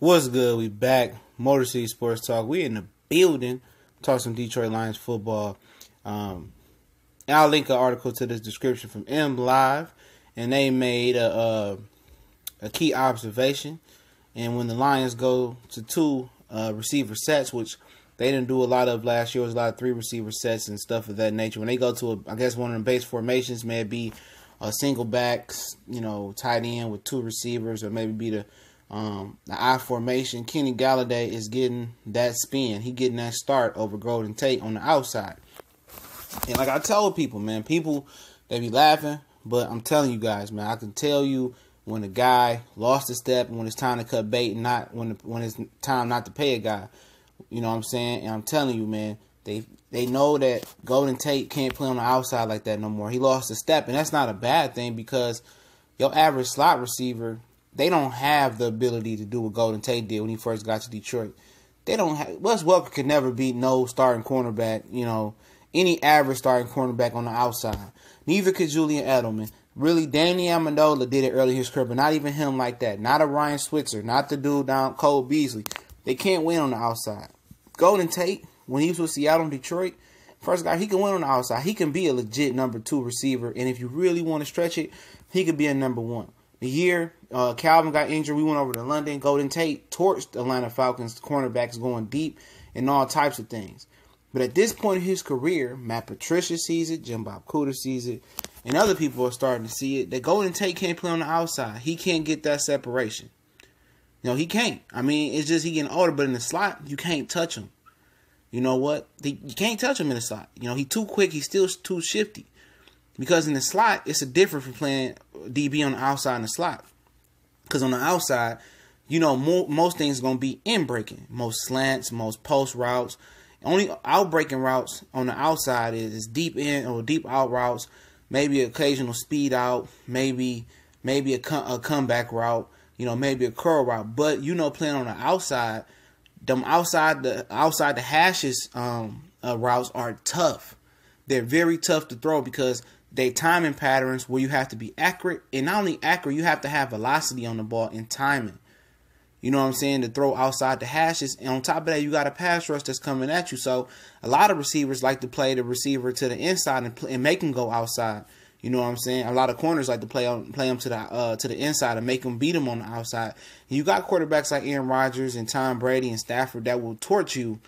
What's good? We back. Motor City Sports Talk. We in the building. Talk some Detroit Lions football. I'll link an article to this description from M Live, and they made a key observation. And when the Lions go to two receiver sets, which they didn't do a lot of last year, was a lot of three receiver sets and stuff of that nature. When they go to I guess one of the base formations, may be a single backs, tight end with two receivers, or maybe be the I formation. Kenny Galloday is getting that spin. He getting that start over Golden Tate on the outside. And like I told people, man, they be laughing, but I'm telling you guys, man, I can tell you when a guy lost a step and when it's time to cut bait, and not when it's time not to pay a guy. You know what I'm saying? And I'm telling you, man, they know that Golden Tate can't play on the outside like that no more. He lost a step, and that's not a bad thing, because your average slot receiver, they don't have the ability to do what Golden Tate did when he first got to Detroit. They don't have. Wes Welker could never beat no starting cornerback, any average starting cornerback on the outside. Neither could Julian Edelman. Really, Danny Amendola did it early in his career, but not even him like that. Not a Ryan Switzer, not the dude down Cole Beasley. They can't win on the outside. Golden Tate, when he was with Seattle and Detroit, first guy, he can win on the outside. He can be a legit number 2 receiver, and if you really want to stretch it, he could be a number 1. The year Calvin got injured, we went over to London. Golden Tate torched the Atlanta Falcons cornerbacks going deep and all types of things. But at this point in his career, Matt Patricia sees it, Jim Bob Cooter sees it, and other people are starting to see it, that Golden Tate can't play on the outside. He can't get that separation. He can't. I mean, it's just he getting older, but in the slot, you can't touch him. You know what? You can't touch him in the slot. He's too quick. He's still too shifty. Because in the slot, it's a difference from playing DB on the outside in the slot. Because on the outside, most things are going to be in breaking. Most slants, most post routes. Only out breaking routes on the outside is deep in or deep out routes. Maybe occasional speed out. Maybe a comeback route. Maybe a curl route. But playing on the outside, them outside the hashes routes are tough. They're very tough to throw because they timing patterns where you have to be accurate, and not only accurate, you have to have velocity on the ball and timing. You know what I'm saying? To throw outside the hashes, and on top of that, you got a pass rush that's coming at you. So a lot of receivers like to play the receiver to the inside and make him go outside. You know what I'm saying? A lot of corners like to play them to the inside and make them beat them on the outside. And you got quarterbacks like Aaron Rodgers and Tom Brady and Stafford that will torch you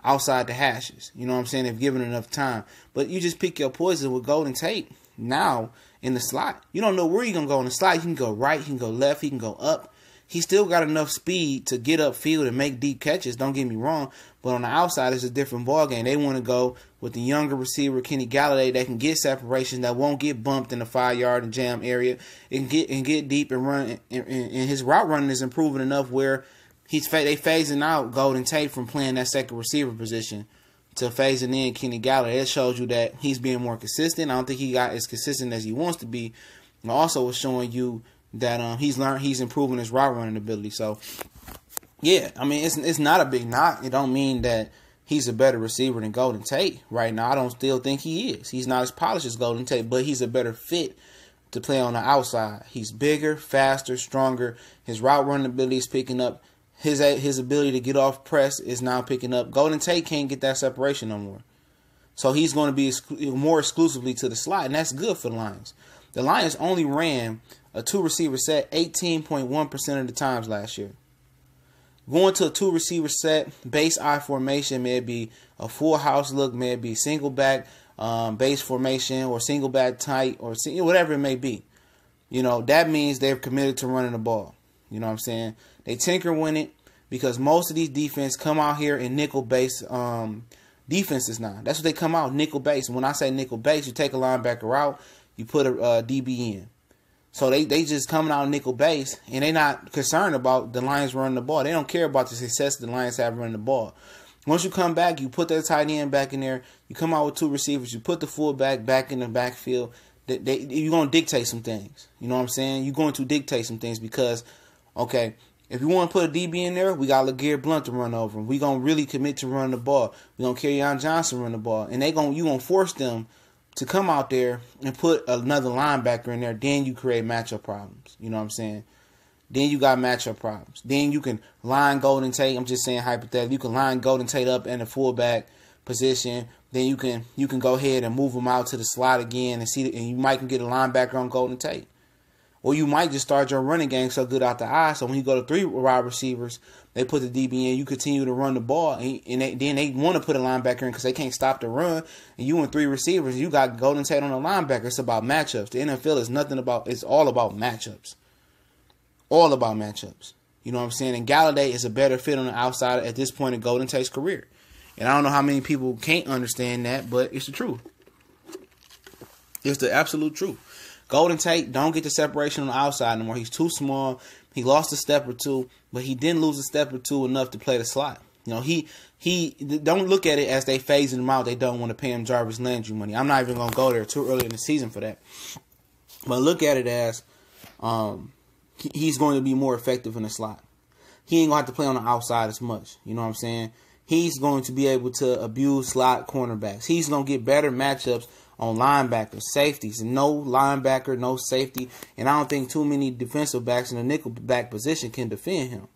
outside the hashes. You know what I'm saying? If given enough time. But you just pick your poison with Golden Tate now in the slot. You don't know where you're going to go in the slot. You can go right, he can go left, he can go up. He still got enough speed to get upfield and make deep catches, don't get me wrong. But on the outside, it's a different ballgame. They want to go with the younger receiver, Kenny Galloday, that can get separation, that won't get bumped in the 5-yard and jam area, and get deep and run. And his route running is improving enough where they phasing out Golden Tate from playing that second receiver position to phasing in Kenny Galloday. It shows you that he's being more consistent. I don't think he got as consistent as he wants to be. And also it's showing you that he's improving his route running ability. So yeah, I mean it's not a big knock. It don't mean that he's a better receiver than Golden Tate right now. I don't still think he is. He's not as polished as Golden Tate, but he's a better fit to play on the outside. He's bigger, faster, stronger. His route running ability is picking up. His ability to get off press is now picking up. Golden Tate can't get that separation no more. So he's going to be more exclusively to the slot, and that's good for the Lions. The Lions only ran a 2-receiver set 18.1% of the times last year. Going to a 2-receiver set, base I formation, may it be a full house look, may it be single back base formation or single back tight or whatever it may be. That means they're committed to running the ball. You know what I'm saying? They tinker with it because most of these defense come out here in nickel base defenses now. That's what they come out, nickel base. And when I say nickel base, you take a linebacker out, you put a DB in. So they just coming out nickel base, and they're not concerned about the Lions running the ball. They don't care about the success the Lions have running the ball. Once you come back, you put that tight end back in there. You come out with 2 receivers. You put the fullback back in the backfield. You're going to dictate some things. You know what I'm saying? You're going to dictate some things because, okay, if you want to put a DB in there, we got LeGarrette Blount to run over him. We're going to really commit to running the ball. We're going to Kerryon Johnson run the ball. And you're going to force them to come out there and put another linebacker in there. Then you create matchup problems. You know what I'm saying? then you got matchup problems. Then you can line Golden Tate. I'm just saying hypothetically. You can line Golden Tate up in the fullback position. Then you can go ahead and move him out to the slot again and and you might can get a linebacker on Golden Tate. Or you might just start your running game so good out the eye. So when you go to 3 wide receivers, they put the DB in. You continue to run the ball, and then they want to put a linebacker in because they can't stop the run. And you and 3 receivers, you got Golden Tate on the linebacker. It's about matchups. The NFL is nothing about. It's all about matchups. All about matchups. You know what I'm saying? And Galloday is a better fit on the outside at this point in Golden Tate's career. And I don't know how many people can't understand that, but it's the truth. It's the absolute truth. Golden Tate don't get the separation on the outside anymore. He's too small. He lost a step or two, but he didn't lose a step or two enough to play the slot. You know, he don't look at it as they phasing him out. They don't want to pay him Jarvis Landry money. I'm not even going to go there too early in the season for that. But look at it as he's going to be more effective in the slot. He ain't going to have to play on the outside as much. You know what I'm saying? He's going to be able to abuse slot cornerbacks. He's going to get better matchups on linebackers, safeties, and no linebacker, no safety. And I don't think too many defensive backs in the nickel back position can defend him.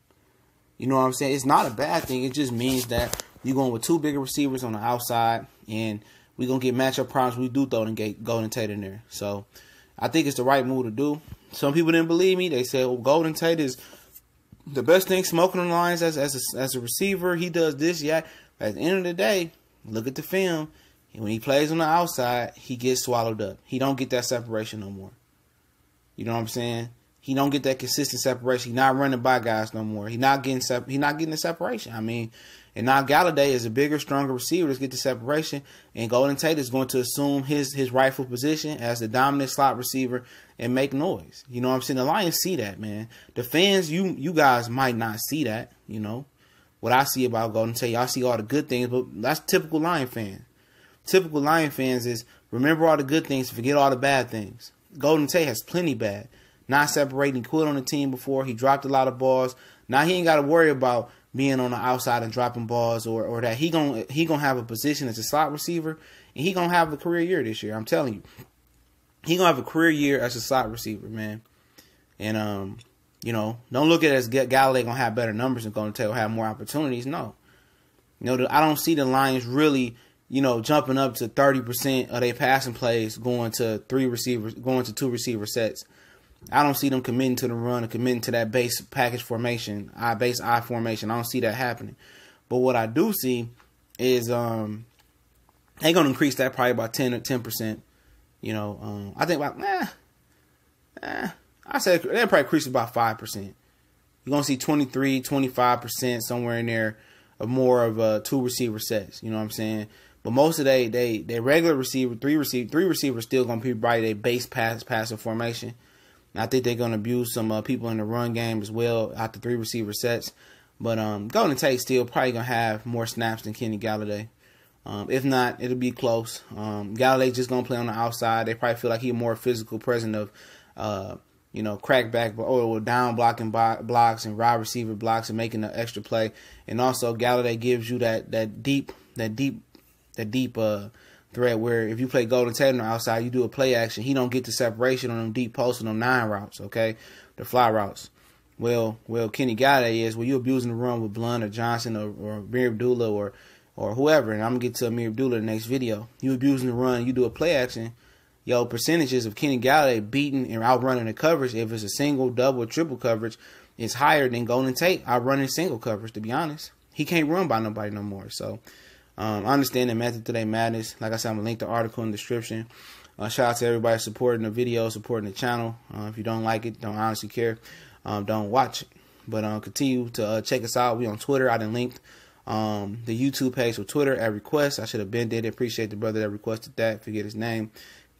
You know what I'm saying? It's not a bad thing. It just means that you're going with 2 bigger receivers on the outside, and we're going to get matchup problems. We do throw Golden Tate in there. So I think it's the right move to do. Some people didn't believe me. They said, well, Golden Tate is the best thing smoking on the lines as a receiver. He does this, yeah. But at the end of the day, look at the film. And when he plays on the outside, he gets swallowed up. He don't get that separation no more. You know what I'm saying? He don't get that consistent separation. He's not running by guys no more. He's not getting the separation. I mean, and now Galloday is a bigger, stronger receiver to get the separation. And Golden Tate is going to assume his rightful position as the dominant slot receiver and make noise. You know what I'm saying? The Lions see that, man. The fans, you guys might not see that, you know. What I see about Golden Tate, y'all see all the good things, but that's typical Lion fan. Typical Lion fans is remember all the good things, forget all the bad things. Golden Tate has plenty bad. Not separating, quit on the team before. He dropped a lot of balls. Now he ain't got to worry about being on the outside and dropping balls or that he gonna have a position as a slot receiver, and he gonna have a career year this year. I'm telling you, he gonna have a career year as a slot receiver, man. And you know, don't look at it as Galloday gonna have better numbers and Golden Tate will have more opportunities. No, you know, I don't see the Lions really, you know, jumping up to 30% of their passing plays going to 2 receiver sets. I don't see them committing to the run or committing to that base package formation, base I formation. I don't see that happening. But what I do see is they're going to increase that probably about 10%. You know, I think about, I said they'll probably increase about 5%. You're going to see 23, 25% somewhere in there of more of 2 receiver sets. You know what I'm saying? But most of they regular receiver, three receivers still going to be probably their base passive formation. And I think they're going to abuse some people in the run game as well out the 3 receiver sets. But Golden Tate still probably going to have more snaps than Kenny Galloday. If not, it'll be close. Galloday just going to play on the outside. They probably feel like he's a more physical presence of, you know, crackback or down blocking blocks and wide receiver blocks and making an extra play. And also Galloday gives you that deep threat where if you play Golden Tate on the outside, you do a play action. He don't get the separation on them deep posts and them 9 routes, okay, the fly routes. Well, Kenny Galloday is, you abusing the run with Blunt or Johnson or Amir Abdullah or whoever, and I'm going to get to Amir Abdullah in the next video. You abusing the run, you do a play action, yo, percentages of Kenny Galloday beating and outrunning the coverage, if it's a single, double, or triple coverage, is higher than Golden Tate outrunning single coverage, to be honest. He can't run by nobody no more, so I understand the method to their madness. Like I said, I'm going to link the article in the description. Shout out to everybody supporting the video, supporting the channel. If you don't like it, don't honestly care, don't watch it. But continue to check us out. We on Twitter. I done linked the YouTube page for Twitter at request. I should have been did it. Appreciate the brother that requested that. Forget his name.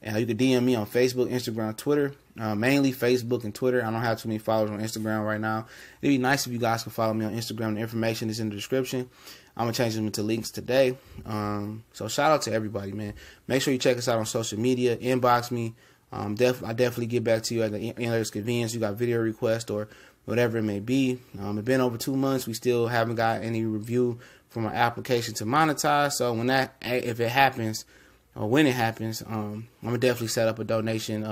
You can DM me on Facebook, Instagram, Twitter. Mainly Facebook and Twitter. I don't have too many followers on Instagram right now. It'd be nice if you guys can follow me on Instagram. The information is in the description. I'm going to change them into links today. So shout out to everybody, man. Make sure you check us out on social media. Inbox me. I definitely get back to you at the earliest convenience. You got video requests or whatever it may be. It's been over 2 months. We still haven't got any review from our application to monetize. So if it happens, or when it happens, I'm going to definitely set up a donation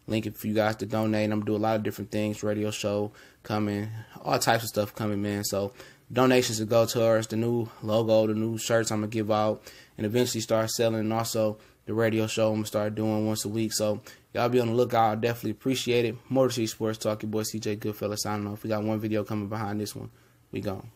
link for you guys to donate. I'm going to do a lot of different things, radio show coming, all types of stuff coming, man. So donations will go towards the new logo, the new shirts I'm going to give out, and eventually start selling, and also the radio show I'm going to start doing once a week. So y'all be on the lookout. I definitely appreciate it. Motor City Sports Talk, your boy CJ Goodfellas signing off. We got one video coming behind this one. We gone.